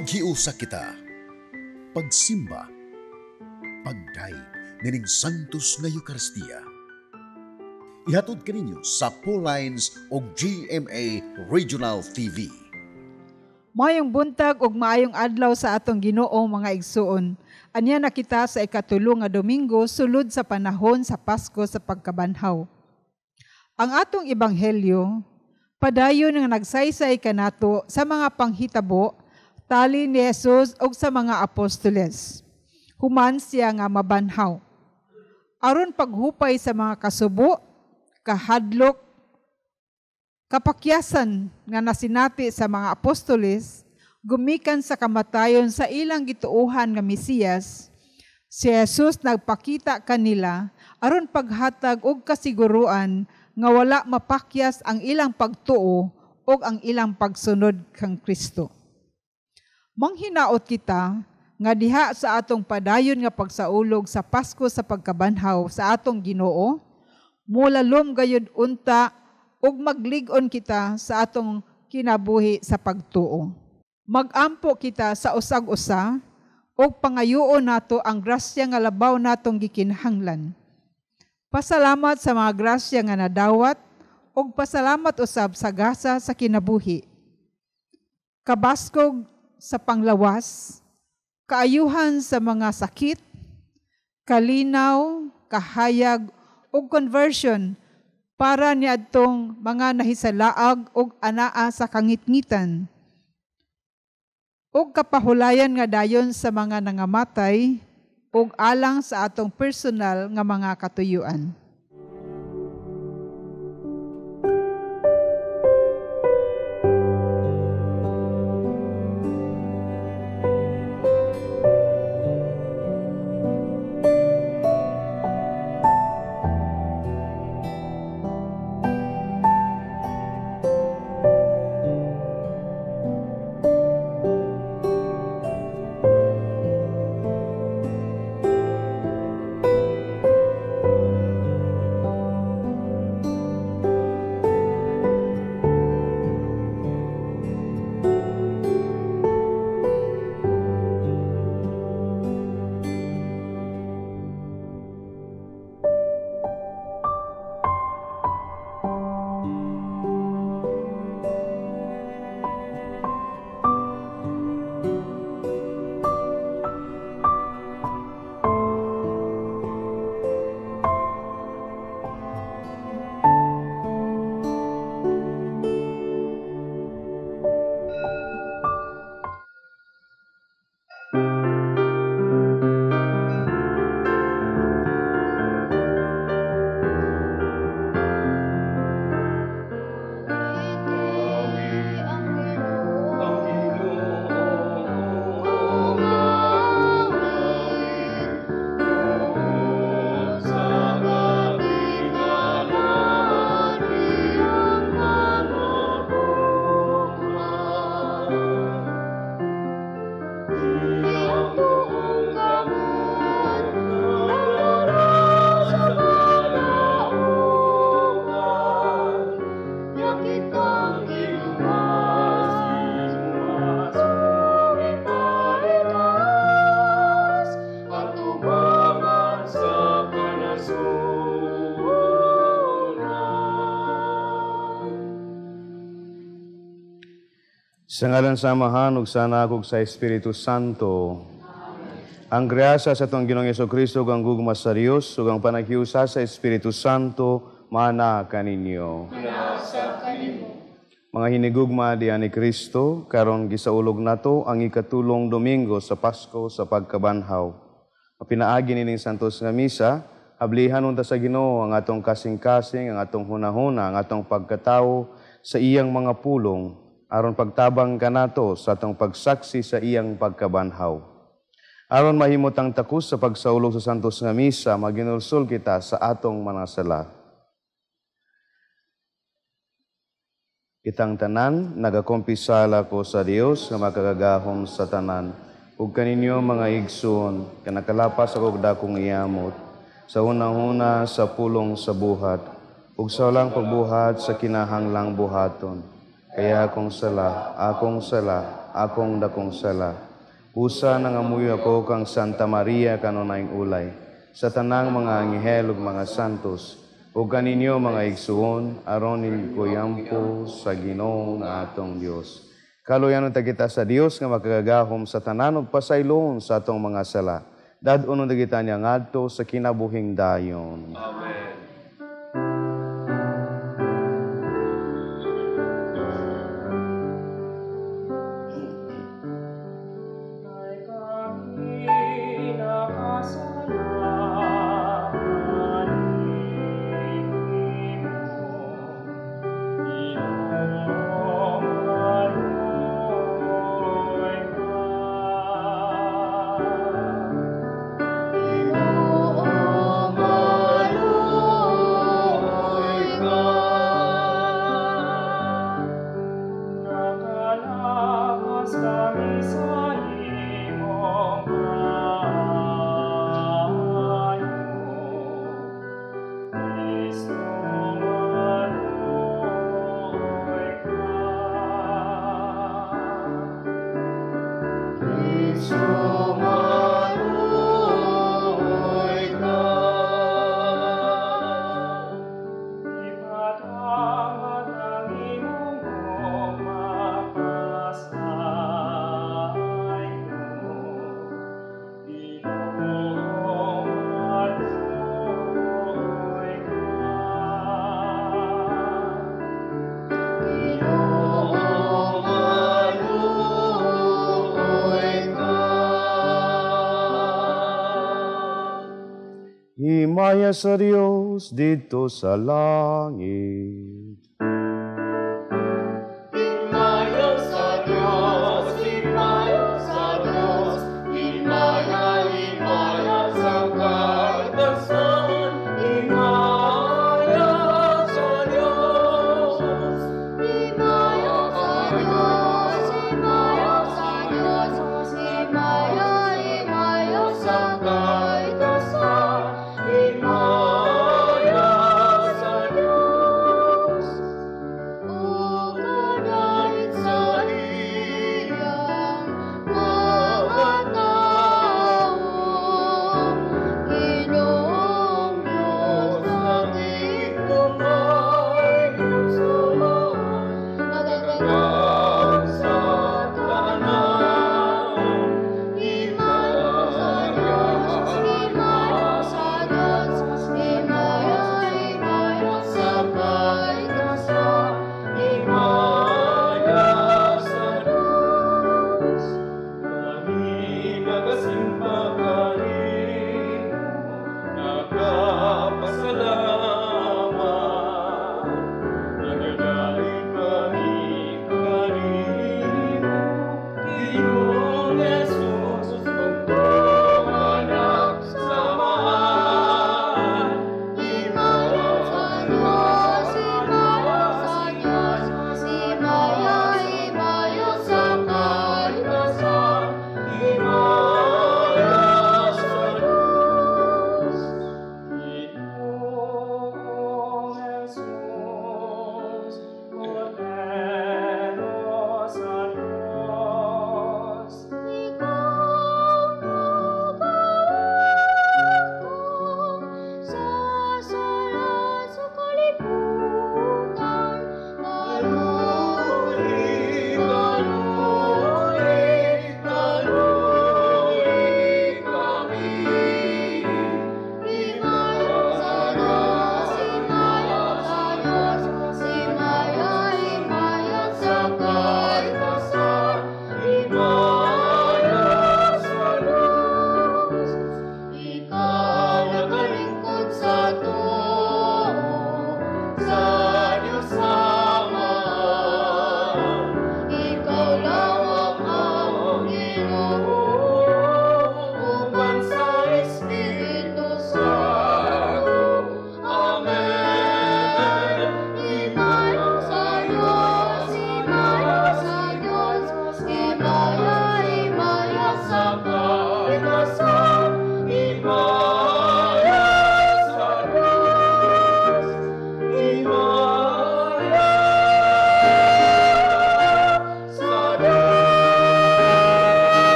Maghiusa kita, pagsimba, pagdaig nining Santos nga Eucharistia. Ihatod kaninyo sa Pauline's o GMA Regional TV. Mayong buntag ug maayong adlaw sa atong Ginoo mga igsuon. Anya na kita sa ikatulo nga Domingo sulod sa panahon sa Pasko sa pagkabanhaw. Ang atong ebanghelyo padayon nga nagsaysay kanato sa mga panghitabo tali ni Jesus ug sa mga apostoles. Human siya nga mabanhaw. Aron paghupay sa mga kasubo, kahadlok, kapakyasan nga nasinati sa mga apostoles, gumikan sa kamatayon sa ilang gituuhan nga Mesiyas, si Jesus nagpakita kanila aron paghatag og kasiguruan nga wala mapakyas ang ilang pagtuo o ang ilang pagsunod kang Kristo. Manghinaot kita nga diha sa atong padayon nga pagsaulog sa Pasko sa pagkabanhaw sa atong Ginoo, mulalom gayud unta ug maglig-on kita sa atong kinabuhi sa pagtuo. Magampo kita sa usag-usa ug pangayuon nato ang grasya nga labaw natong gikinahanglan. Pasalamat sa mga grasya nga nadawat ug pasalamat usab sa gasa sa kinabuhi. Kabaskog sa panglawas, kaayuhan sa mga sakit, kalinaw, kahayag ug conversion para niadtong mga nahisalaag ug anaa sa kangitngitan. Ug kapahulayan nga dayon sa mga nangamatay ug alang sa atong personal nga mga katuyuan. Sa ngalan samahan ug sa Anak ug sa Espiritu Santo. Amen. Ang grasya sa atong Ginoong Jesucristo ug ang gugma sa Dios ug ang panaghiusa sa Espiritu Santo mana kaninyo. Manasa kanimo. Mga hinigugma diyan ni Kristo karon gisaulog nato ang ikatulong Domingo sa Pasko sa pagkabanhaw. Pinaagi nining Santos nga misa, hablihan unta sa Ginoo ang atong kasing-kasing, ang atong hunahuna, ang atong pagkatawo sa iyang mga pulong aron pagtabang kanato sa atong pagsaksi sa iyang pagkabanhaw. Aron mahimot ang takus sa pagsaulog sa Santos nga misa, maginulsol kita sa atong mga sala. Kitang tanan, nagakompisala ko sa Dios nga makagagahom sa tanan. Ug kaninyo mga igsoon, kanakalapas ako dakong iamot, sa hunahuna sa pulong sa buhat, ug sa walang pagbuhat sa kinahanglang buhaton. Kaya akong sala, akong dakong sala. Usa nangamuyo ako kang Santa Maria kanunayng ulay, sa tanang mga anghel ug mga santos, ug kaninyo mga igsuon, aron ninyo yampo sa Ginoo nga atong Dios. Kaluyanon ta kita sa Dios nga makagagahom sa tanan ug pasaylon sa atong mga sala. Dad-unon ta kita niya ngadto sa kinabuhing dayon. Amen. Himaya sa Diyos dito sa langit. Himaya sa Diyos, himaya sa Diyos, himaya, himaya sa kaigtasan. Himaya sa Diyos, himaya sa Diyos, himaya sa Diyos, himaya, himaya sa kaigtasan. Himaya sa Diyos.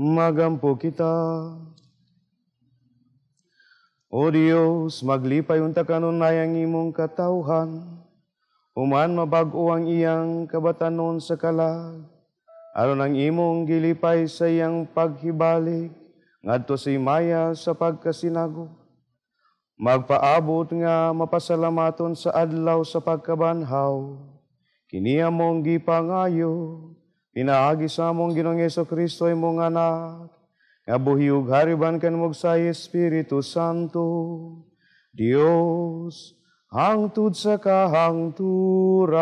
Magampo kita. O Diyos, maglipay unta kanunayang imong katawhan, human mabag-o ang iyang kabatanon sa kalag, aron ang imong gilipay sa iyang paghibalik, ngadto si Maya sa pagkasinago. Magpaabot nga mapasalamaton sa adlaw sa pagkabanhaw, kiniya mong gipangayo, pinaagi sa among Ginoong Jesu-Kristo imong anak, nga buhiyog hariban kanmog sa Espiritu Santo, Dios, hangtod sa kahangturan.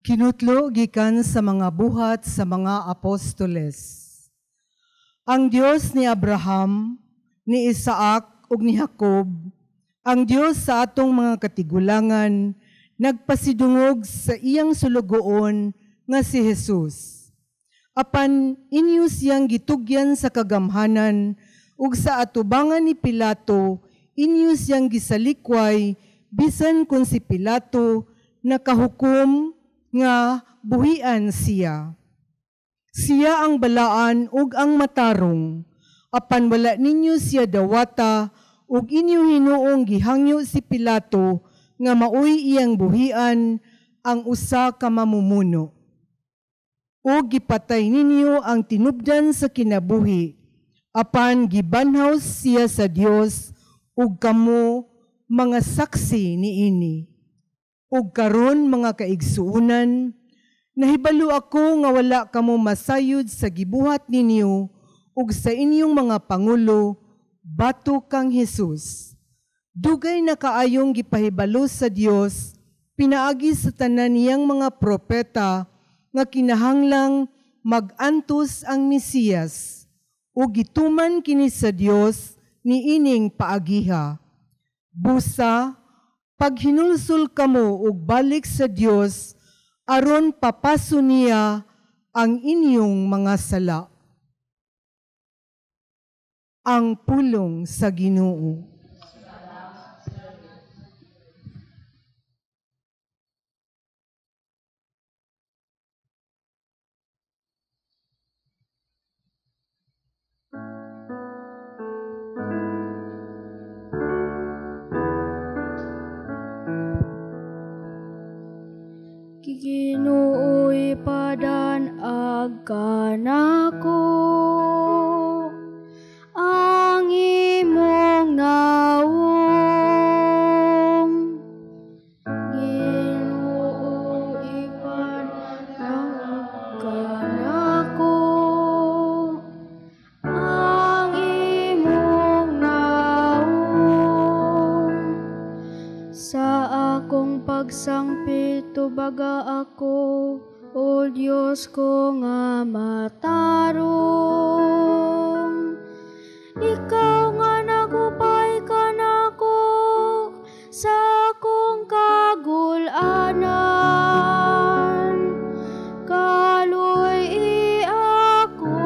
Kinutlo gikan sa mga buhat sa mga apostoles. Ang Dios ni Abraham, ni Isaac ug ni Jacob, ang Dios sa atong mga katigulangan, nagpasidungog sa iyang sulugoon nga si Jesus. Apan inyo siyang gitugyan sa kagamhanan ug sa atubangan ni Pilato, inyo siyang gisalikway bisan kun si Pilato nakahukom nga buhian siya. Siya ang balaan ug ang matarong, apan wala ninyo siya dawata ug inyo hinuong gihangyo si Pilato nga maoy iyang buhian ang usa ka mamumuno. O gipatay ninyo ang tinubdan sa kinabuhi, apan gibanhaw siya sa Dios ug kamo mga saksi niini. Ug karon mga kaigsuunan, nahibalo ako nga wala kamo masayod sa gibuhat ninyo ug sa inyong mga pangulo, bato kang Jesus. Dugay na kaayong gipahibalo sa Dios, pinaagi sa tanan niyang mga propeta, nga kinahanglang mag-antos ang Mesiyas, ug gituman kini sa Dios ni ining paagiha. Busa, pag hinulsol kamo ug balik sa Dios, aron papaso niya ang inyong mga sala. Ang pulong sa Ginoo. Ginoo'y padanag kanako, ang imong nawong. Ginoo'y padanag kanako, ang imong nawong. Sa akong pagsangpit baga ako, o Diyos ko nga matarong. Ikaw nga nagupay ka nako sa akong kagulanan. Kaluy ako,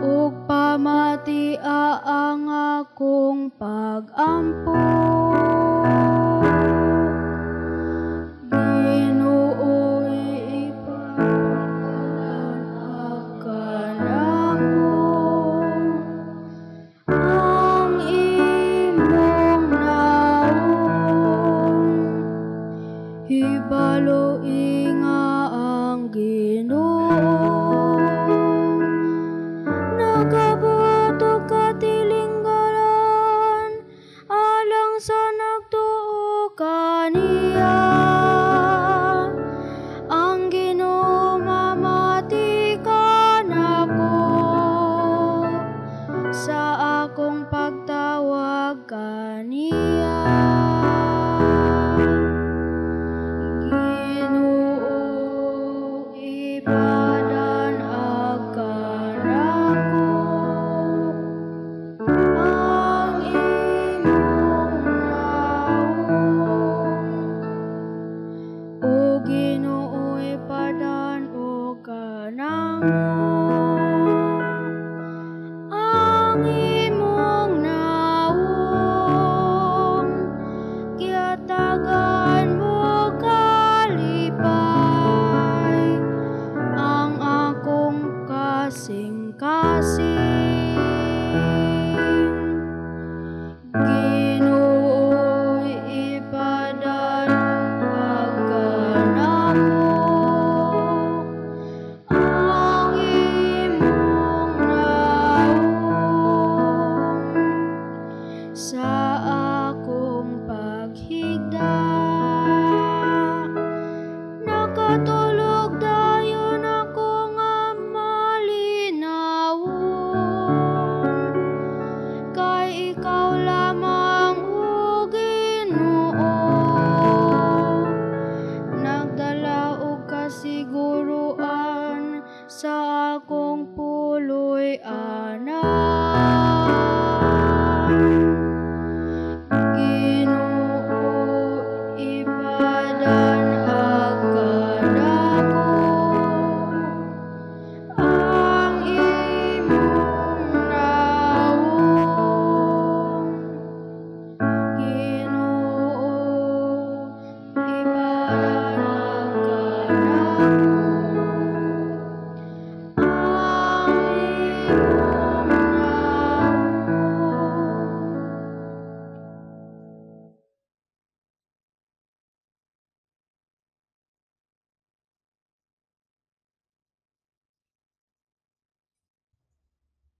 ug pamatia ang akong pag-ampo. Hibalo inga ang Ginoo, nagabuto katilinggaran, alang sa nagtuo kaniya. Ang Ginoo mamati ka nako, sa akong pagtawag kaniya. Ang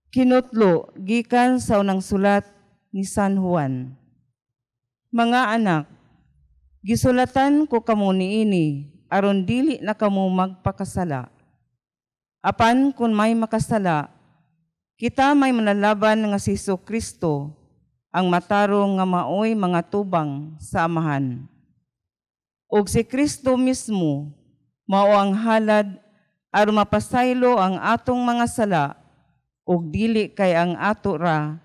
Kinutlo gikan sa unang sulat ni San Juan. Mga anak, gisulatan ko kamo niini aron dili na kamo magpakasala. Apan kun may makasala, kita may manalaban nga si Jesu-Kristo ang matarong nga maoy mga tubang sa amahan. Og si Kristo mismo mao ang halad aron mapasaylo ang atong mga sala og dili kay ang ato ra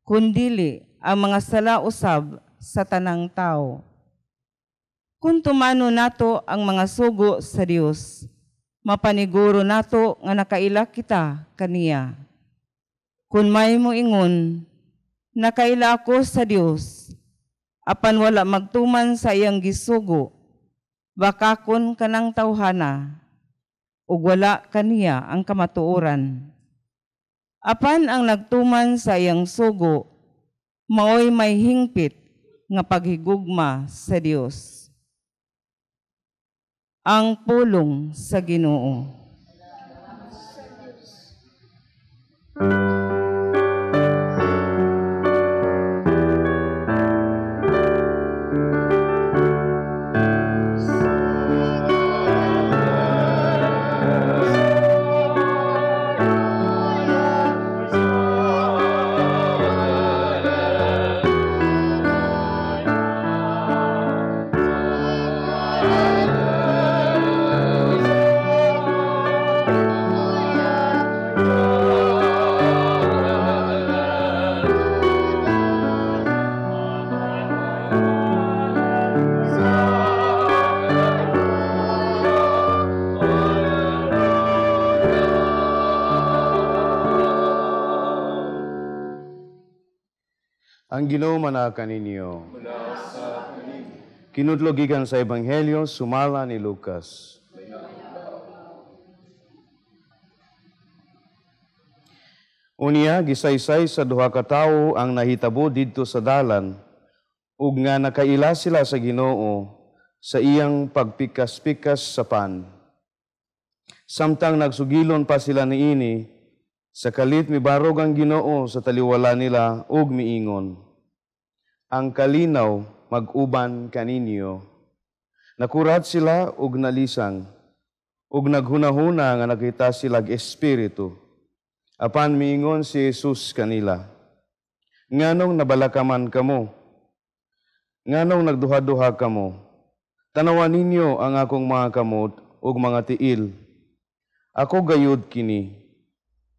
kundili ang mga sala usab sa tanang tao. Kung tumano nato ang mga sugo sa Dios, mapaniguro nato nga nakaila kita kaniya. Kung may moingon, nakaila ako sa Dios, apan wala magtuman sa iyang gisugo, baka kun kanang tawhana, ug wala kaniya ang kamatuoran. Apan ang nagtuman sa iyang sugo, maoy may hingpit nga paghigugma sa Dios. Ang pulong sa Ginoo. Ang Ginoo manakan ninyo. Kinudlo gikan sa Ebanghelyo sumala ni Lucas. Unya gisaysay sa duha ka tawo ang nahitabo didto sa dalan ug nga nakaila sila sa Ginoo sa iyang pagpikas-pikas sa pan. Samtang nagsugilon pa sila niini, sa kalit mibarog ang Ginoo sa taliwala nila ug miingon, ang kalinaw mag-uban kaninyo. Nakurat sila ug nalisang, ug naghunahuna nga nakita sila espiritu. Apan miingon si Jesus kanila, nganong nabalakaman kamo? Nganong nagduha-duha kamo? Tanawan ninyo ang akong mga kamot ug mga tiil. Ako gayud kini.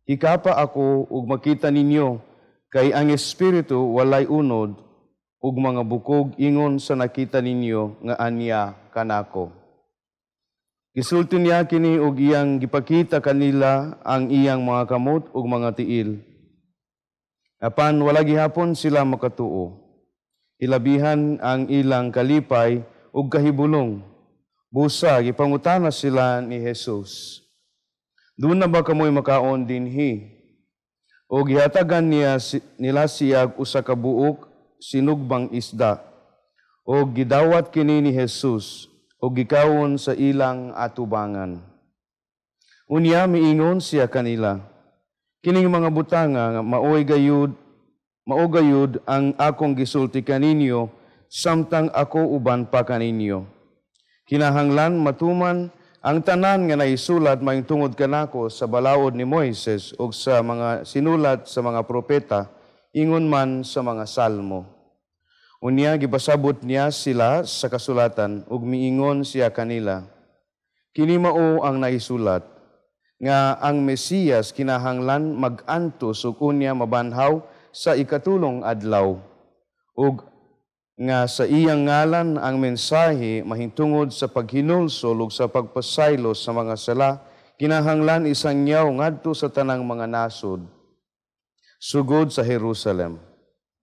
Hikapa ako ug makita ninyo, kay ang espiritu walay unod, ug mga bukog ingon sa nakita ninyo nga anya kanako. Gisulti niya kini ug iyang gipakita kanila ang iyang mga kamot ug mga tiil. Apan wala gihapon sila makatuo. Ilabihan ang ilang kalipay ug kahibulong. Busa gipangutana sila ni Jesus, doon na ba kamoy makaon dinhi? O gihatagan nila siya usa ka buok sinugbang isda. O gidawat kini ni Jesus o gikawon sa ilang atubangan. Unya miingon siya kanila, kining mga butanga nga mao gayud ang akong gisulti kaninyo samtang ako uban pa kaninyo. Kinahanglan matuman ang tanan nga naisulat maing tungod kanako sa balaod ni Moises ug sa mga sinulat sa mga propeta, ingon man sa mga salmo. Unya gipasabot niya sila sa kasulatan ug miingon siya kanila, kini mao ang naisulat nga ang Mesiyas kinahanglan mag-antos ug unya mabanhaw sa ikatulong adlaw ug nga sa iyang ngalan ang mensahe mahintungod sa paghinulsol ug sa pagpasaylo sa mga sala, kinahanglan isangyaw ngadto sa tanang mga nasod, sugod sa Jerusalem.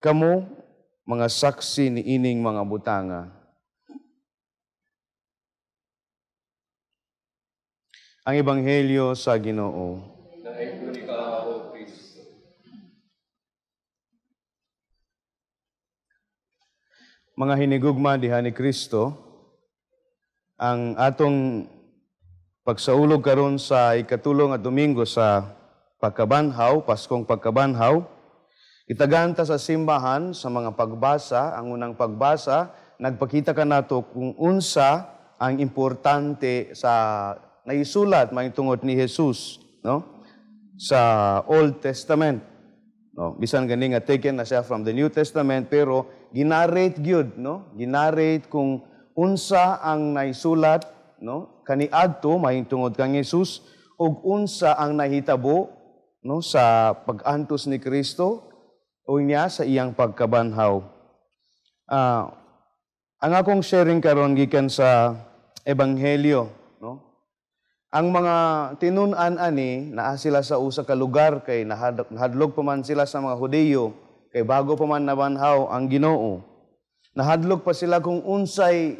Kamo, mga saksi ni ining mga butanga. Ang Ebanghelyo sa Ginoo. Mga hinigugma diha ni Kristo, ang atong pagsaulog karon sa ikatulong at Domingo sa pagkabanhaw, Paskong pagkabanhaw. Itaganta sa simbahan sa mga pagbasa, ang unang pagbasa, nagpakita ka nato kung unsa ang importante sa naisulat mahitungod ni Jesus, no? Sa Old Testament. No, bisan gani nga taken na siya from the New Testament pero ginarate gyud, no? Ginarate kung unsa ang naisulat, no? Kaniadto mahitungod kang Jesus ug unsa ang nahitabo, no, sa pag-antos ni Kristo o niya sa iyang pagkabanhaw. Ang akong sharing karon gikan sa Ebanghelyo, no? Ang mga tinun-an ani naa sila sa usa ka lugar kay nahadlok pa man sila sa mga Hudiyo kay bago pa man nabanhaw ang Ginoo. Nahadlok pa sila kung unsay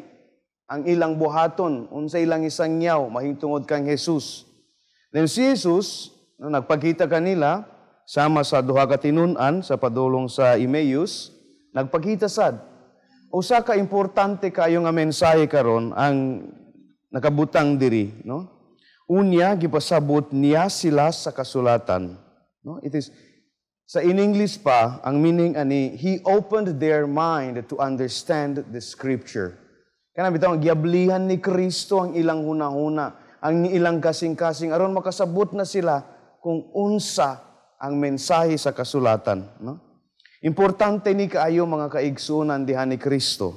ang ilang buhaton, unsay ilang isangyaw mahitungod kang Jesus. Then si Jesus, no, nagpakita kanila sama sa duha ka tinun-an sa padulong sa Emmaus, nagpakita sad usa ka importante kayo nga mensahe karon ang nakabutang diri, no? Unya gipasabot niya sila sa kasulatan, no? It is sa in English pa ang meaning ani, he opened their mind to understand the scripture. Kana bitaw giablihan ni Kristo ang ilang hunahuna, ang ilang kasing-kasing aron makasabot na sila kung unsa ang mensahe sa kasulatan, no? Importante ni kaayo mga kaigsunan diha ni Kristo.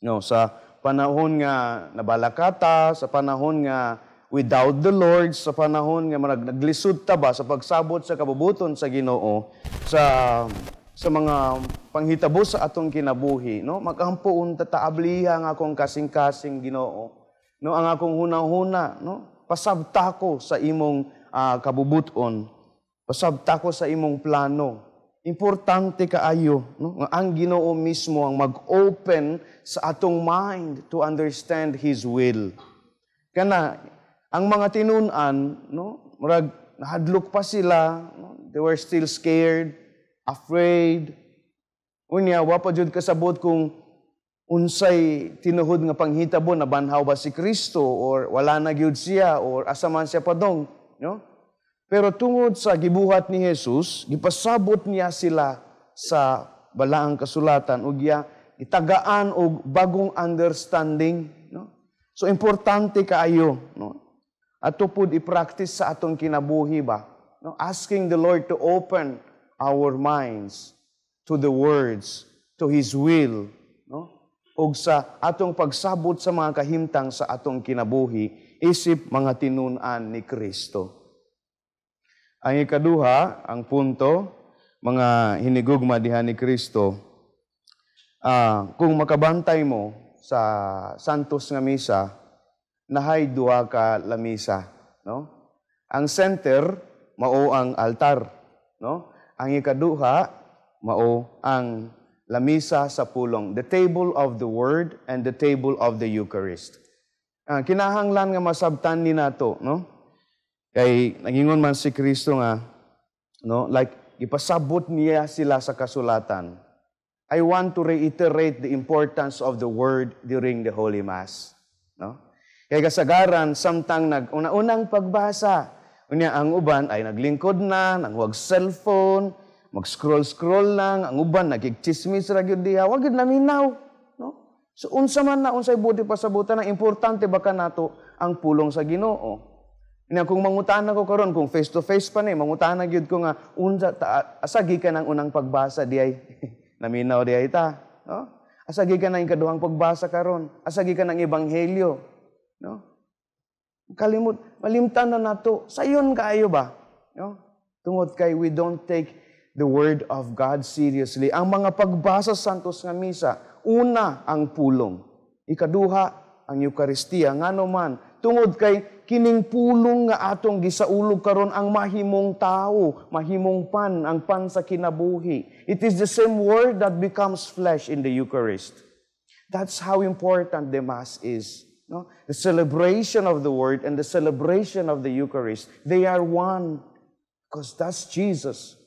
No, sa panahon nga nabalakata, sa panahon nga without the Lord, sa panahon nga naglisod ta ba sa pagsabot sa kabubuton sa Ginoo, sa mga panghitabo sa atong kinabuhi, no? Magampo unta taabliha nga akong kasing-kasing Ginoo, no? Ang akong hunahuna, no? Pasabta ko sa imong kabubuton. Pasabta ko sa imong plano. Importante kaayo, no? Ang Ginoo mismo ang mag-open sa atong mind to understand His will. Kana, ang mga tinun-an, no? Murag, nahadlok pa sila, no? They were still scared, afraid. Unya, wapa jud kasabot kung unsay tinuhod nga panghitabo na banhaw ba si Kristo or wala na gyud siya or asa man siya padong, no? Pero tungod sa gibuhat ni Jesus, gipasabot niya sila sa balaang kasulatan ug itagaan og bagong understanding, no? So importante kaayo, no? Ato pud i-practice sa atong kinabuhi ba, no? Asking the Lord to open our minds to the words, to His will, no? Ug sa atong pagsabot sa mga kahimtang sa atong kinabuhi, isip mga tinun-an ni Kristo. Ang ikaduha, ang punto, mga hinigugma diha ni Kristo, kung makabantay mo sa Santos nga Misa, nahay duha ka lamisa, no? Ang center mao ang altar, no? Ang ikaduha mao ang lamisa sa pulong, the table of the word and the table of the Eucharist. Kinahanglan nga masabtan ni nato, no? Kay nagingon man si Kristo nga, no, like ipasabot niya sila sa kasulatan. I want to reiterate the importance of the word during the Holy Mass, no? Kay kasagaran samtang unang pagbasa, unya ang uban ay naglingkod na, nanghuwag cellphone, mag-scroll lang, ang uban nagigchismis ra gyud diha, wa gyud naminaw, no? So unsa man na unsay budi pasabutan, ang importante ba kanato ang pulong sa Ginoo? Ina kung mangutana ko karon kung face to face pa ni mangutana gyud ko nga unsa asagi ka nang unang pagbasa diay naminaw diay ta, no? Asagi ka nang ikaduhang pagbasa karon, asagi ka nang ebanghelyo, no? Malimtan na nato sayon kaayo ba, no? Tungod kay we don't take the word of God seriously. Ang mga pagbasa sa Santos nga Misa, una ang pulong, ikaduha ang Eucharistia, ngano man tungod kay kining pulong nga atong gisaulog karon ang mahimong tao, mahimong pan, ang pan sa kinabuhi. It is the same word that becomes flesh in the Eucharist. That's how important the Mass is, no? The celebration of the word and the celebration of the Eucharist, they are one because that's Jesus.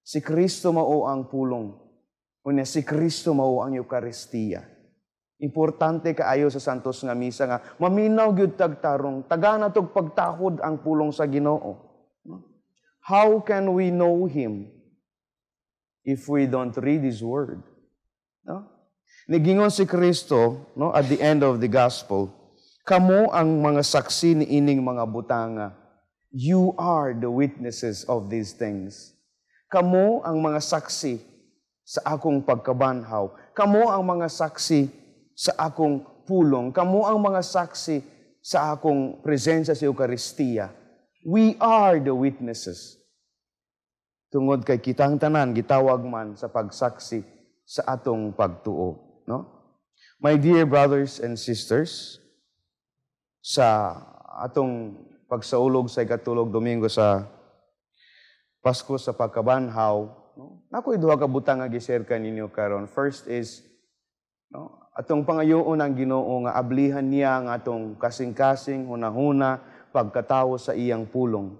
Si Kristo mao ang pulong. Unya si Kristo mao ang Eucharistia. Importante kaayo sa Santos nga Misa nga maminaw gyud tagtarong taga natog pagtahod ang pulong sa Ginoo, no? How can we know Him if we don't read His Word? No? Nigingon si Kristo, no, at the end of the gospel, kamo ang mga saksi ni ining mga butanga. You are the witnesses of these things. Kamo ang mga saksi sa akong pagkabanhaw. Kamo ang mga saksi sa akong pulong. Kamo ang mga saksi sa akong presensya sa Eucharistia. We are the witnesses. Tungod kay kitang tanan, gitawag man sa pagsaksi sa atong pagtuo. No? My dear brothers and sisters, sa atong pagsaulog sa ikatulog Domingo sa Pasko sa Pagkabanhaw, no? Nako'y duha ka butang nga gi-share kaninyo karon. First is, no, atong pangayoon ang Ginoo nga ablihan niya ang atong kasing-kasing hunahuna pagkatawo sa iyang pulong.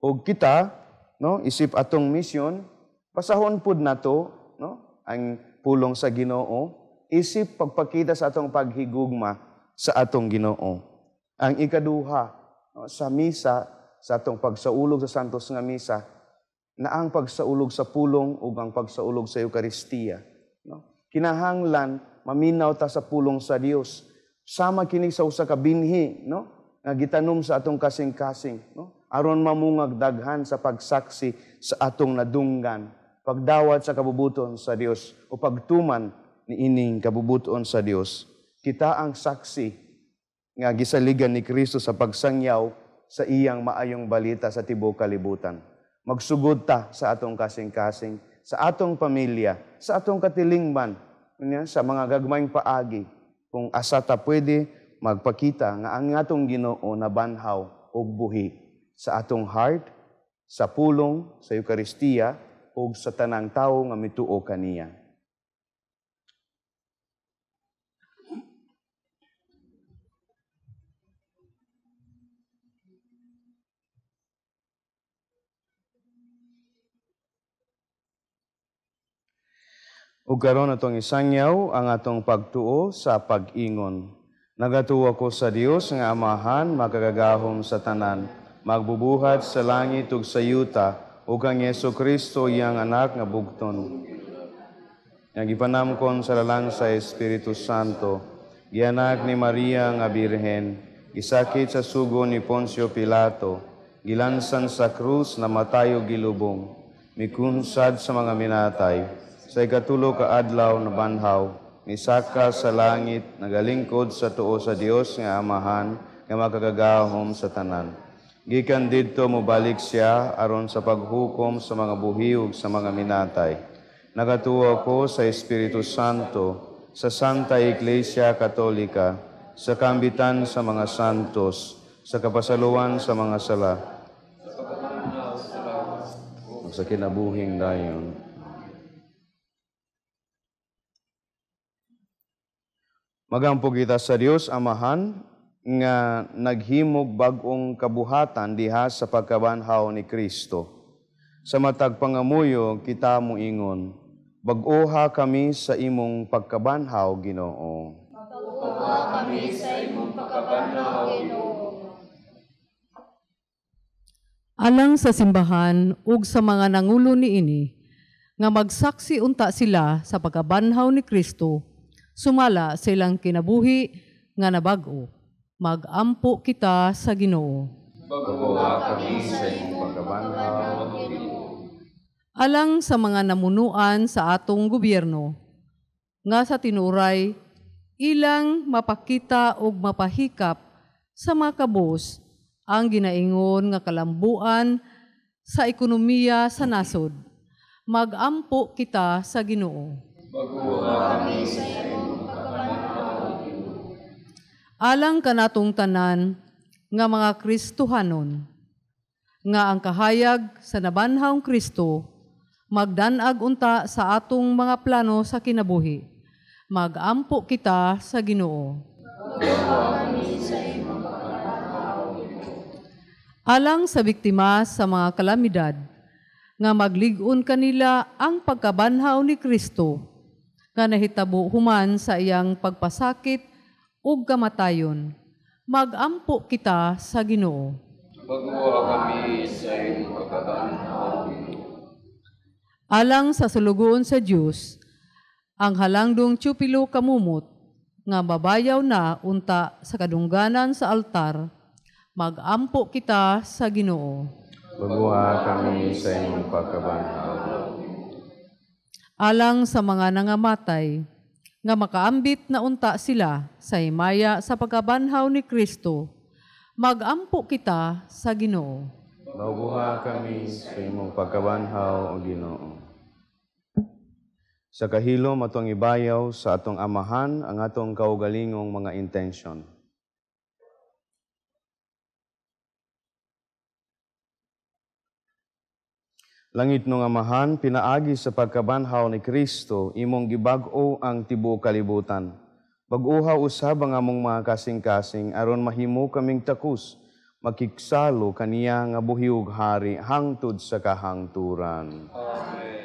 Ug kita, no, isip atong misyon, pasahon pud nato, no, ang pulong sa Ginoo, isip pagpakita sa atong paghigugma sa atong Ginoo. Ang ikaduha, no, sa misa, sa atong pagsaulog sa Santos nga Misa, na ang pagsaulog sa pulong ug ang pagsaulog sa Eucharistia. No? Kinahanglan, maminaw ta sa pulong sa Dios. Sama kini sa usa ka binhi, no, nga gitanom sa atong kasing-kasing, no? Aron mamungag daghan sa pagsaksi sa atong nadunggan, pagdawat sa kabubuton sa Dios o pagtuman ni ining kabubuton sa Dios. Kita ang saksi nga gisaligan ni Kristo sa pagsangyaw sa iyang maayong balita sa tibuok kalibutan. Magsugod ta sa atong kasing-kasing, sa atong pamilya, sa atong katilingban, sa mga gagmayng paagi, kung asa ta pwede magpakita nga ang atong Ginoo na banhaw o buhi sa atong heart, sa pulong, sa Eucharistia, o sa tanang tao nga mituo kaniya. Ug karon atong isangyaw ang atong pagtuo sa pag-ingon. Nagatuo ko sa Dios nga Amahan, makagagahom sa tanan, magbubuhat sa langit ug sa yuta, ug kang Jesu-Kristo iyang anak nga bugton. Nga gipanamkon sa lalang sa Espiritu Santo, gianak ni Maria nga Birhen, gisakit sa sugo ni Poncio Pilato, gilansan sa krus na matayo gilubong, mikunsad sa mga minatay, sa ikatulo ka adlaw na banhaw, misaka sa langit, nagalingkod sa tuo sa Dios nga Amahan, nga makagagahom sa tanan. Gikan didto mobalik siya aron sa paghukom sa mga buhi ug sa mga minatay. Nagatuo ko sa Espiritu Santo, sa Santa Iglesia Katolika, sa kambitan sa mga santos, sa kapasaluan sa mga sala, sa kinabuhing dayon. Magampo kita sa Dios Amahan nga naghimog bag-ong kabuhatan diha sa pagkabanhaw ni Kristo. Sa matag pangamuyo kita moingon, bag-oha kami sa imong pagkabanhaw, Ginoo. Bag-oha kami sa imong pagkabanhaw, Ginoo. Alang sa simbahan ug sa mga nangulo niini nga magsaksi unta sila sa pagkabanhaw ni Kristo, sumala sa ilang kinabuhi nga nabag-o. Mag-ampo kita sa Ginoo. Bag-oha kami sa imong pagkabanhaw, Ginoo. Alang sa mga namunuan sa atong gobyerno, nga sa tinuray, ilang mapakita o mapahikap sa mga kabos ang ginaingon nga kalambuan sa ekonomiya sa nasod. Mag-ampo kita sa Ginoo. Bag-oha kami sa alang kanatong tanan nga mga Kristohanon, nga ang kahayag sa nabanhawng Kristo, magdanag unta sa atong mga plano sa kinabuhi. Mag-ampo kita sa Ginoo. Alang sa biktima sa mga kalamidad, nga maglig-on kanila ang pagkabanhaw ni Kristo, nga nahitabo human sa iyang pagpasakit ug kamatayon, mag-ampo kita sa Ginoo. Pagkuha kami sa iyong pagkabanhaw. Alang sa sulugoon sa Diyos, ang halangdong tiyupilo kamumot, nga babayaw na unta sa kadungganan sa altar, magampo kita sa Ginoo. Pagkuha kami sa iyong pagkabanhaw. Alang sa mga nangamatay, nga makaambit na unta sila sa himaya sa pagkabanhaw ni Kristo, magampo kita sa Ginoo. Mabuha kami sa imong pagkabanhaw, o Ginoo. Sa kahilom atong ibayaw sa atong amahan ang atong kaugalingong mga intensyon. Langit nung amahan, pinaagi sa pagkabanhaw ni Kristo, imong gibag-o ang tibuok kalibutan. Pag-uha usab ang among mga kasing-kasing, aron mahimo kaming takus, makiksalo kaniya nga buhi ug hari hangtod sa kahangturan. Amen.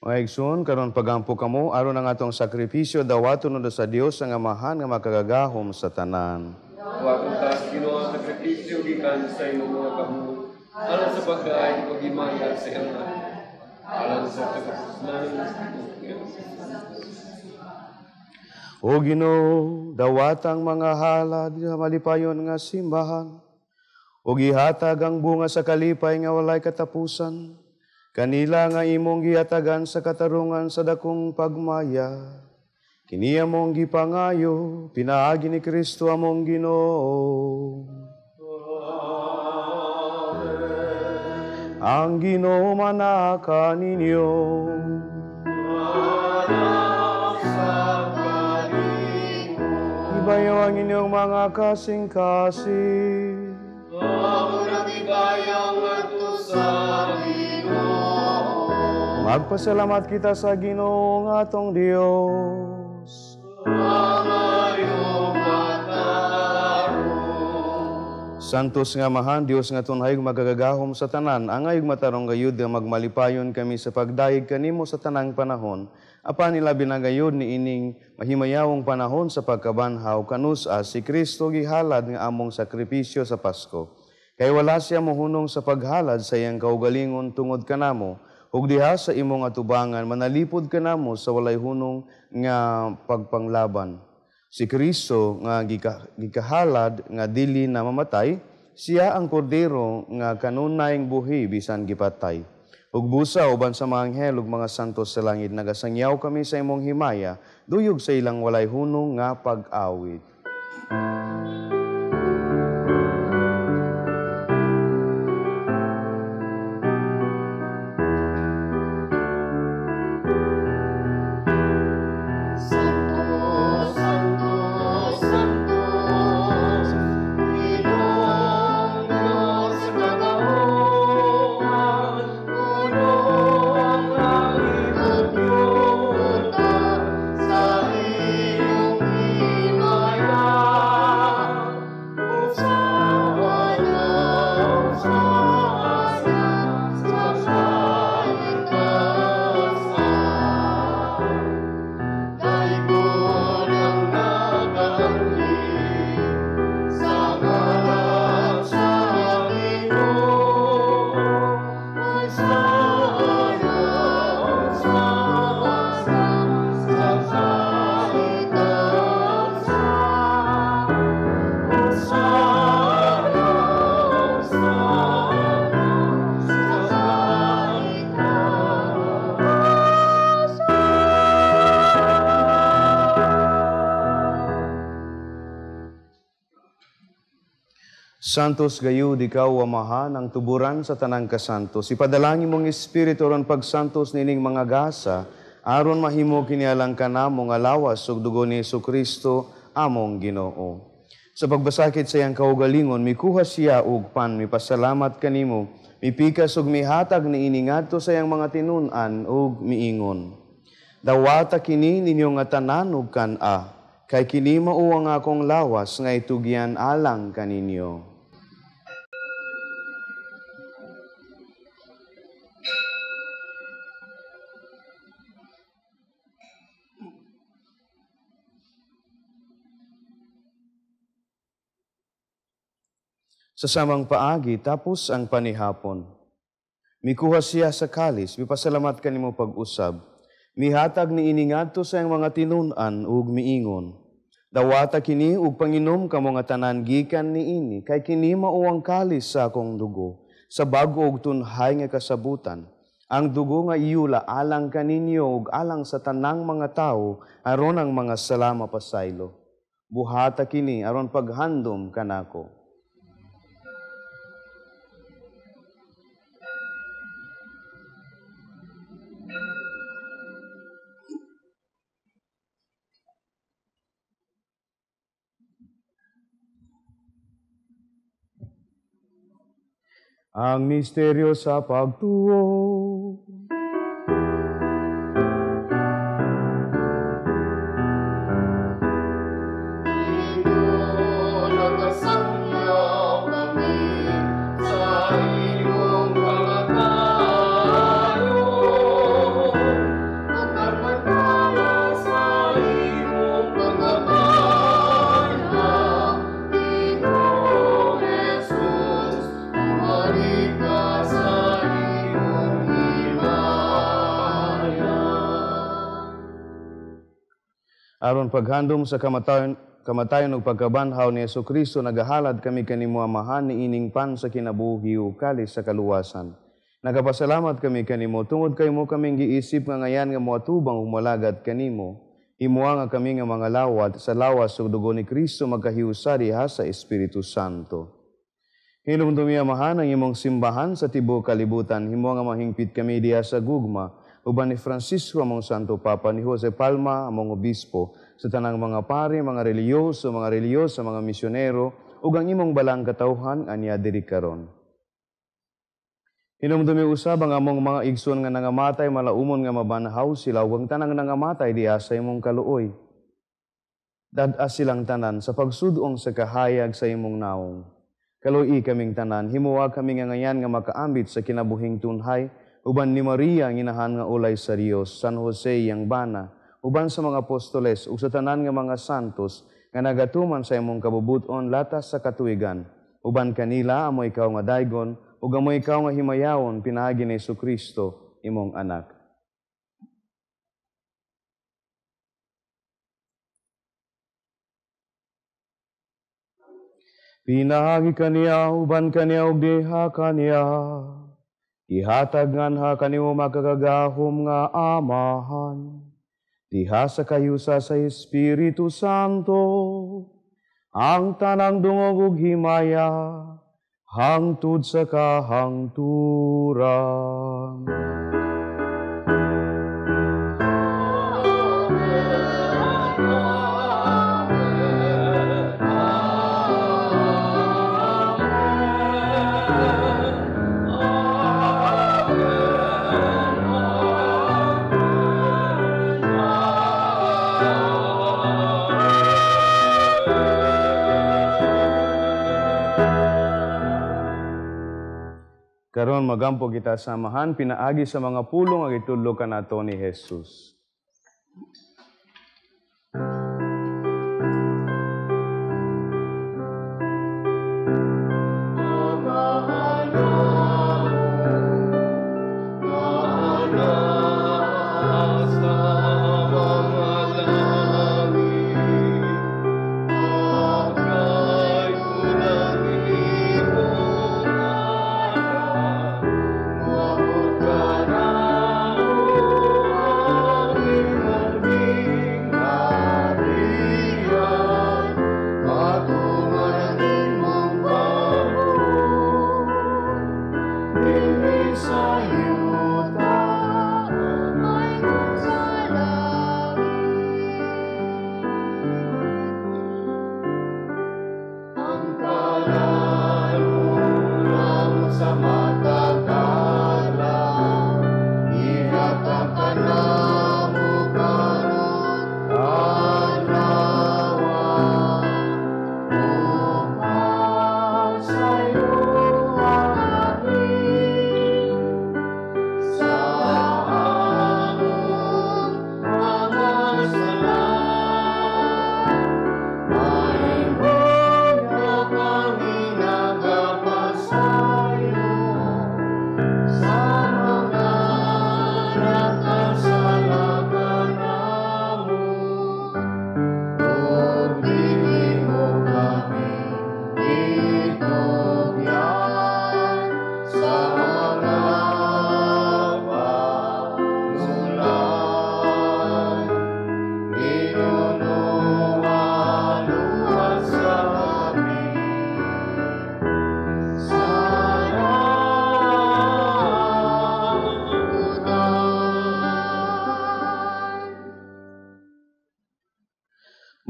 Mga igsoon, karon pagampo kamo, aron ang atong sakripisyo dawaton no sa Dios ang amahan nga makagagahom sa tanan. Huwag tas Ginoo ang sakripisyo gikan sa imong mga kamot. Alang sa pagkain paghimayag sa iyang alang sa kapusnanan O Ginoo, dawatang mga halad nga malipayon nga simbahan, o gihatag ang bunga sa kalipay nga walay katapusan, kanila nga imong gihatagan sa katarungan sa dakong pagmaya. Kini among gipangayo, pinaagi ni Kristo among Ginoo. Ang Ginoo manaka ninyo. Ibayaw ang inyong mga kasing-kasing. Magpasalamat kita sa Ginoo nga atong Dios. Santos nga mahan, Dios nga tunhay magagagahom sa tanan, angayog matarong gayud nga magmalipayon kami sa pagdaig kanimo sa tanang panahon. Apa nila binagayod ni ining mahimayawong panahon sa pagkabanhaw kanusa si Kristo gihalad nga among sakripisyo sa Pasko. Kay wala siya mohunong sa paghalad sa iyang kaugalingon tungod kanamo, ug diha sa imong atubangan manalipod kanamo sa walay hunong nga pagpanglaban. Si Kristo nga gikahalad nga dili na mamatay, siya ang kordero nga kanunayng buhi bisan gipatay. Ug busa uban sa mga anghel ug mga santos sa langit nagasangyaw kami sa imong himaya, duyog sa ilang walay hunong nga pag-awit. Santos gayud ikaw amahan ang tuburan sa tanang kasantos. Ipadalangin mong Espiritu ron pagsantos nining mga gasa, aron mahimo kinialang ka na mong alawas ug dugo ni Jesucristo among Ginoo. Sa pagbasakit sa iyang kaugalingon, mikuha siya og pan, mipasalamat kanimo, mipikas ug mihatag ni iningadto sa iyang mga tinun-an ug miingon. Dawata kini ninyo nga tanan ug kan-a, kay kini mao ang akong lawas nga itugyan alang kaninyo. Sa samang paagi, tapos ang panihapon. Mikuha siya sa kalis, mipasalamat kanimo pag-usab. Mihatag ni iningadto sa iyang mga tinun-an ug miingon. Dawata kini ug panginom kamo nga tanan gikan niini, kay kini mao ang kalis sa akong dugo, sa bag-o ug tunhay nga kasabutan. Ang dugo nga iyula alang kaninyo ug alang sa tanang mga tawo aron ang mga sala mapasaylo. Buhata kini aron paghandom kanako. Ang misteryo sa pagtuo. Aron paghandom sa kamatayon ug pagkabanhaw ni Jesucristo, nagahalad kami kanimo amahan ni ining pan sa kinabuhi ug kalis sa kaluwasan. Nagapasalamat kami kanimo tungod kay mo kaming giisip nga ngayan nga moatubang humalagad kanimo. Himuha nga kami nga mga lawat sa lawas ug dugo ni Kristo magkahiusa diha sa Espiritu Santo. Hinumdumi amahan ang imong simbahan sa tibuok kalibutan. Himuha nga mahingpit kami diha sa gugma uban ni Francisco among Santo Papa, ni Jose Palma among obispo, sa tanang mga pari, mga reliyoso, mga misyonero, ug ang imong balang katawhan anya diri karon. Hinumdumi usab ang among mga igsoon nga nangamatay, malaumon nga mabanhaw sila, ug ang tanang nangamatay diha sa imong kaluoy. Dad-as silang tanan sa pagsudong sa kahayag sa imong naong. Kaluoy kaming tanan, himuwa kami nga ngayan nga makaambit sa kinabuhing tunhay, uban ni Maria ang inahan nga ulay sa Dios, San Jose yang bana, uban sa mga apostoles ug sa tanan nga mga santos nga nagatuman sa imong kabubuton latas sa katuigan. Uban kanila amo ikaw nga daygon ug amo ikaw nga himayawon pinaagi ni Jesucristo imong anak. Pinaagi kaniya uban kaniya ug diha kaniya. Ihatag nganha kanimo makagagahom nga amahan, diha sa kayusa sa Espiritu Santo, ang tanang dungog ug himaya, hangtod sa kahangturan. Karon magampo kita samahan pinaagi sa mga pulong nga gitudlo kanato ni Jesus. Oh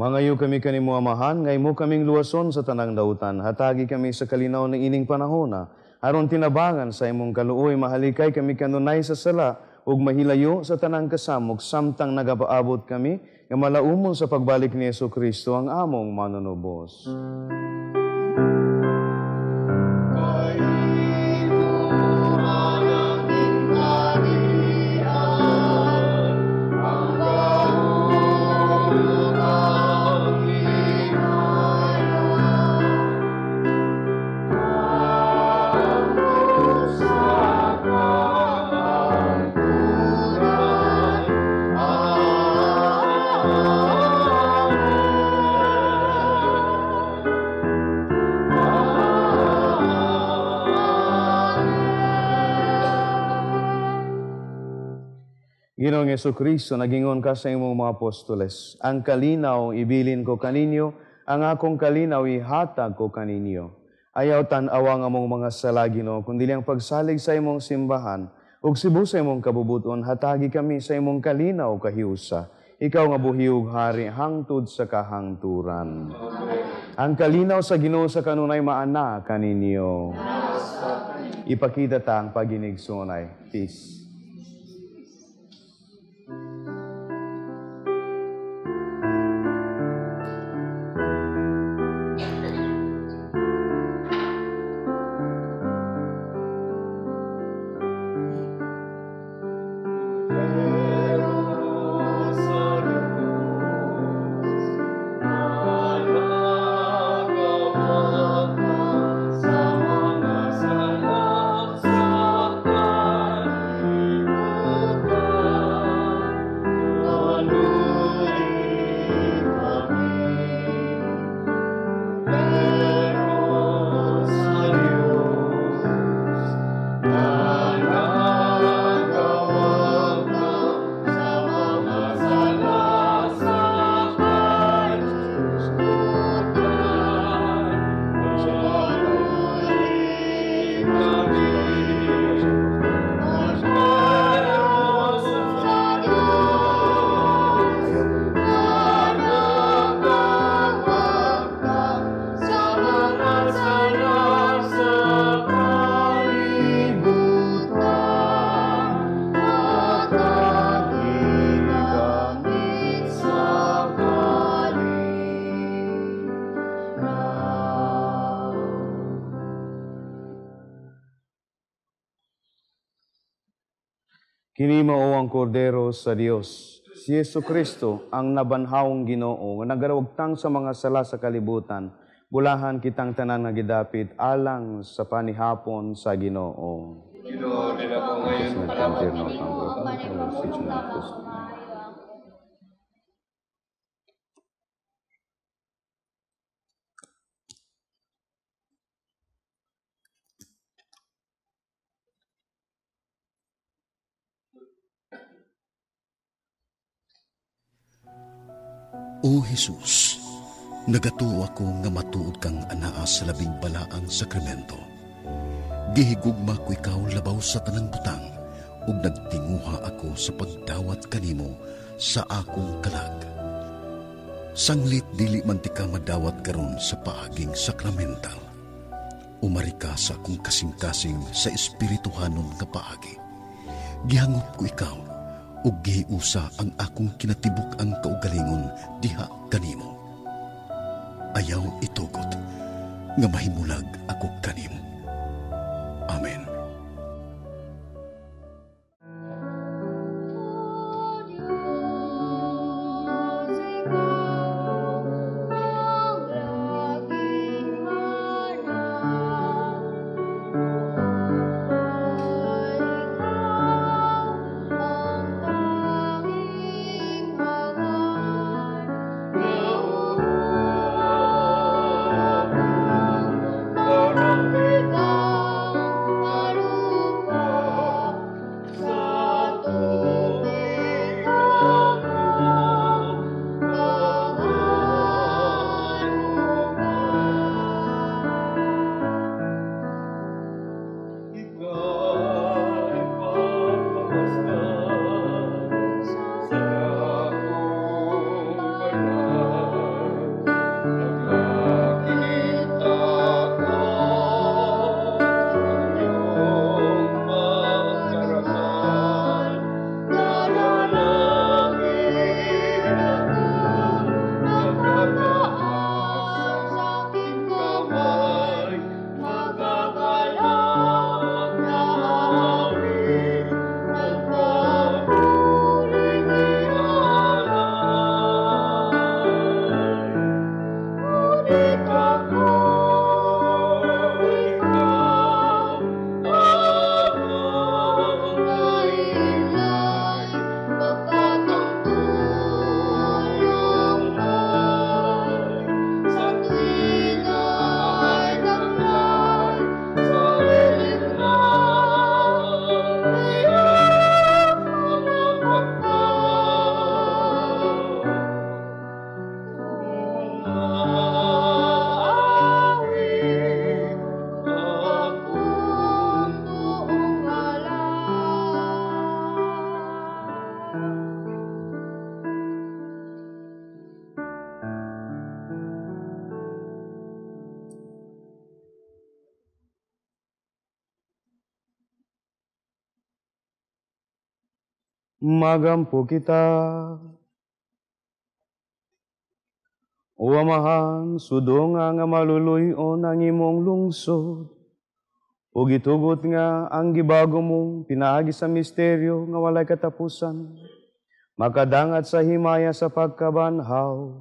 Mangayo kami kanimo amahan, ngay mo kaming luwason sa tanang dautan, hatagi kami sa kalinaw ng ining panahona, aron tinabangan sa imong kaluoy, mahalikay kami kanunay sa sala, ug mahilayo sa tanang kasamok, samtang nagapaabot kami, nga malaumon sa pagbalik ni Jesucristo ang among manunubos. Ginoong Jesucristo, nagingon ka sa imong mga apostoles, ang kalinaw ibilin ko kaninyo, ang akong kalinaw ihatag ko kaninyo. Ayaw tan-awa nga mong mga sala, Ginoo, kundi ang pagsalig sa imong simbahan, ug sibu sa imong kabubuton, hatagi kami sa imong kalinaw kahiusa. Ikaw nga buhiug hari hangtod sa kahangturan. Ang kalinaw sa Ginoo sa kanunay maana kaninyo. Ipakita ta ang paginigsunay. Peace. Kini mao ang kordero sa Dios, si Jesucristo ang nabanhawong Ginoo nga nagarawagtang sa mga sala sa kalibutan, bulahan kitang tanan nga gidapit alang sa panihapon sa Ginoo. Ginoo, nila po ngayon, Palawag kanimo ang panipamulong lamang kumayo. O Jesus, nagatuo ako nga matuod kang anaa sa labing balaang sakramento. Gihigugma ko ikaw labaw sa tanang butang, ug nagtinguha ako sa pagdawat kanimo sa akong kalag. Sanglit dili man ti ka madawat karon sa paaging sakramental. Umari ka sa akong kasing-kasing sa espirituhanon nga paagi. Gihangop ko ikaw, ug gihiusa ang akong kinatibuk ang kaugalingon diha kanimo. Ayaw itugot nga mahimulag ako kanimo. Amen. Magampo kita. O Amahan, sudong nga maluluyon ang imong lungsod. O gitugot nga ang gibago mo, pinaagi sa misteryo nga walay katapusan. Makadangat sa himaya sa pagkabanhaw.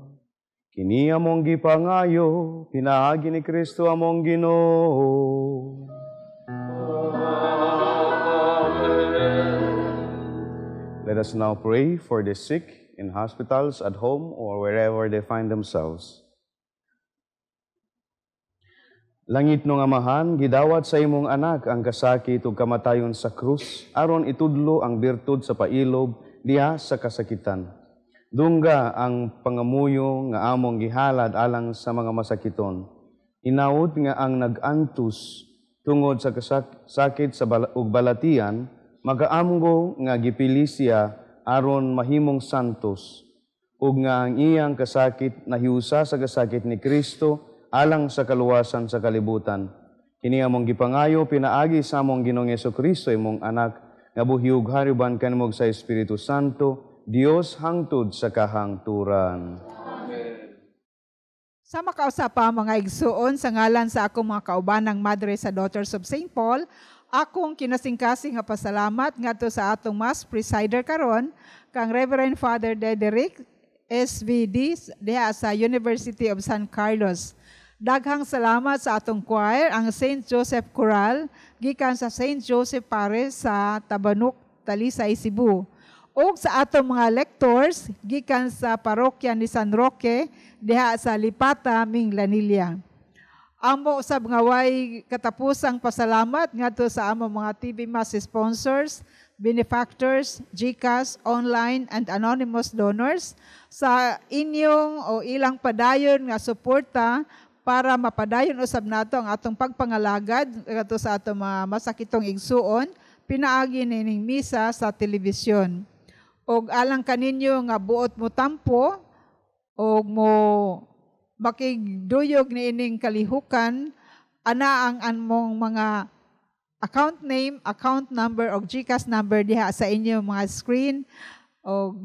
Kini among gipangayo, pinaagi ni Kristo among Ginoo. Let us now pray for the sick in hospitals, at home, or wherever they find themselves. Langit no Amahan, gidawat sa imong anak ang kasakit ug kamatayon sa krus, aron itudlo ang birtud sa pailob diha sa kasakitan. Dungga ang pangamuyo nga among gihalad alang sa mga masakiton. Inaud nga ang nag-antus tungod sa sakit sa ug balatian, magaamgo nga gipili siya aron mahimong santos, ug nga ang iyang kasakit nahiusa sa kasakit ni Kristo alang sa kaluwasan sa kalibutan. Kini among gipangayo pinaagi sa among Ginoong Jesucristo imong anak, nga buhiug hariban kanimog sa Espiritu Santo, Dios hangtod sa kahangturan. Amen. Sa makausapa mga igsuon sa ngalan sa akong mga kaubanang madre sa Daughters of St. Paul, akong kinasingkasing nga pasalamat ngadto sa atong Mass Presider karon kang Reverend Father Dederick SVD diha sa University of San Carlos. Daghang salamat sa atong choir, ang St. Joseph Choral, gikan sa St. Joseph Pares sa Tabanuk, Talisay, Cebu. O sa atong mga lectors, gikan sa parokya ni San Roque, diha sa Lipata, Minglanilla. Amo usab nga way katapusang pasalamat ngadto sa among mga TV Mass sponsors, benefactors, GCash, online, and anonymous donors sa inyong o ilang padayon nga suporta para mapadayon usab nato ang atong pagpangalagad ngadto sa atong mga masakitong igsuon, pinaagi nining misa sa telebisyon. Og alang kaninyo nga buot mo tampo og mo makigduyog ni ining kalihukan, ana ang anmong mga account name, account number, o GCash number diha sa inyong mga screen. O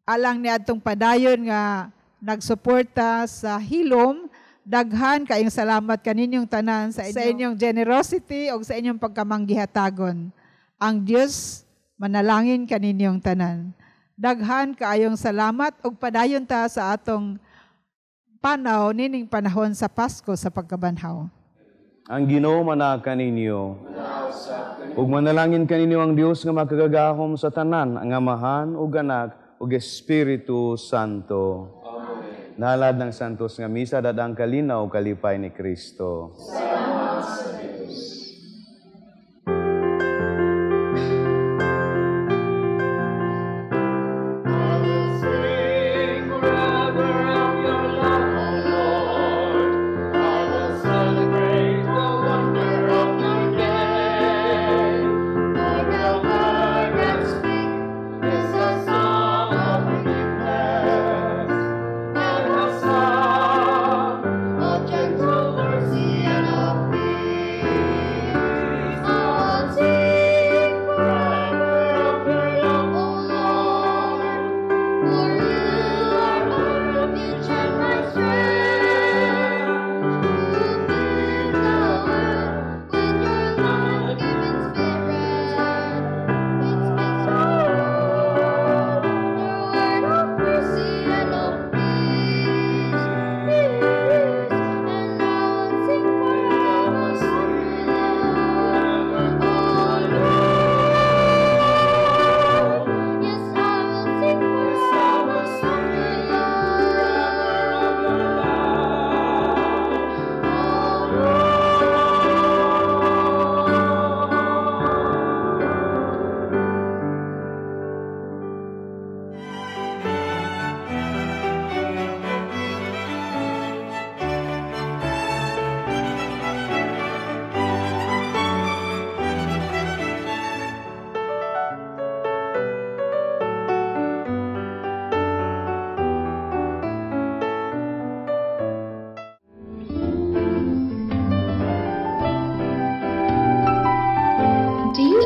alang ni atong padayon nga nagsuporta sa hilom, daghan kaayong salamat kaninyong tanan sa inyong generosity o sa inyong pagkamanggihatagon. Ang Dios manalangin kaninyong tanan. Daghan kaayong salamat og padayon ta sa atong panaw nining panahon sa Pasko sa pagkabanhaw. Ang Ginoo manaka ninyo. Ug manalangin kaninyo ang Dios nga makagagahom sa tanan, ang Amahan ug Anak ug Espiritu Santo. Amen. Nalad ng santos nga misa dadang kalinaw kalipay ni Kristo. Salamat sa Diyos.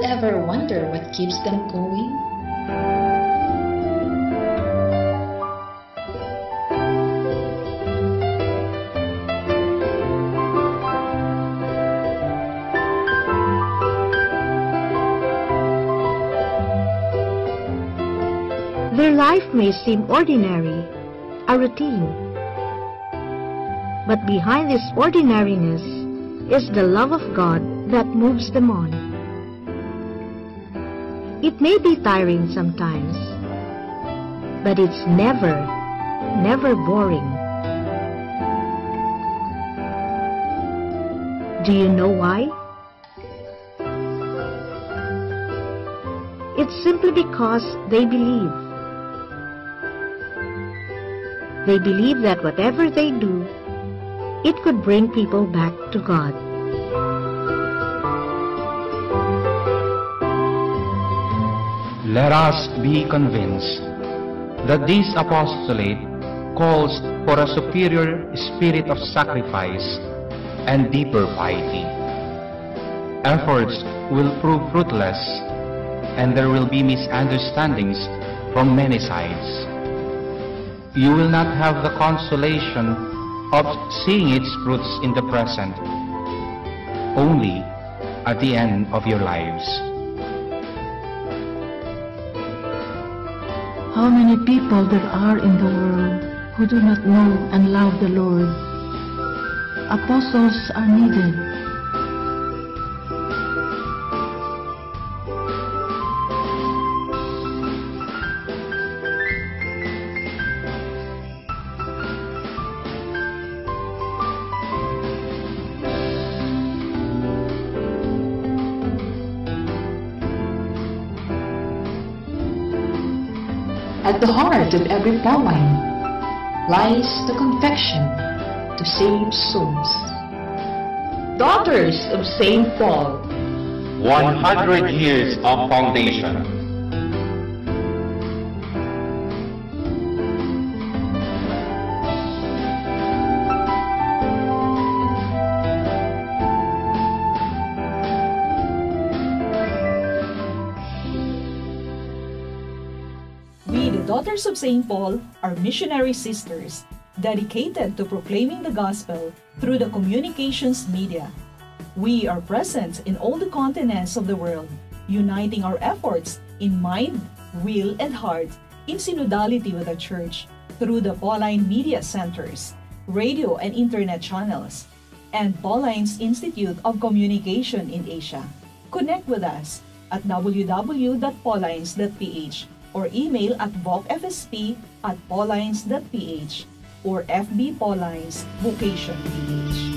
Ever wonder what keeps them going? Their life may seem ordinary, a routine. But behind this ordinariness is the love of God that moves them on. It may be tiring sometimes, but it's never boring. Do you know why? It's simply because they believe. They believe that whatever they do, it could bring people back to God. Let us be convinced that this apostolate calls for a superior spirit of sacrifice and deeper piety. Efforts will prove fruitless, and there will be misunderstandings from many sides. You will not have the consolation of seeing its fruits in the present, only at the end of your lives. How many people there are in the world who do not know and love the Lord? Apostles are needed. At the heart of every Pauline lies the confession to save souls. Daughters of St. Paul, 100 years of foundation. Daughters of St. Paul are missionary sisters dedicated to proclaiming the gospel through the communications media. We are present in all the continents of the world, uniting our efforts in mind, will, and heart in synodality with the Church through the Pauline Media Centers, radio and internet channels, and Pauline's Institute of Communication in Asia. Connect with us at www.paulines.ph or email at vocfsp@paulines.ph or FB Paulines Vocation PH.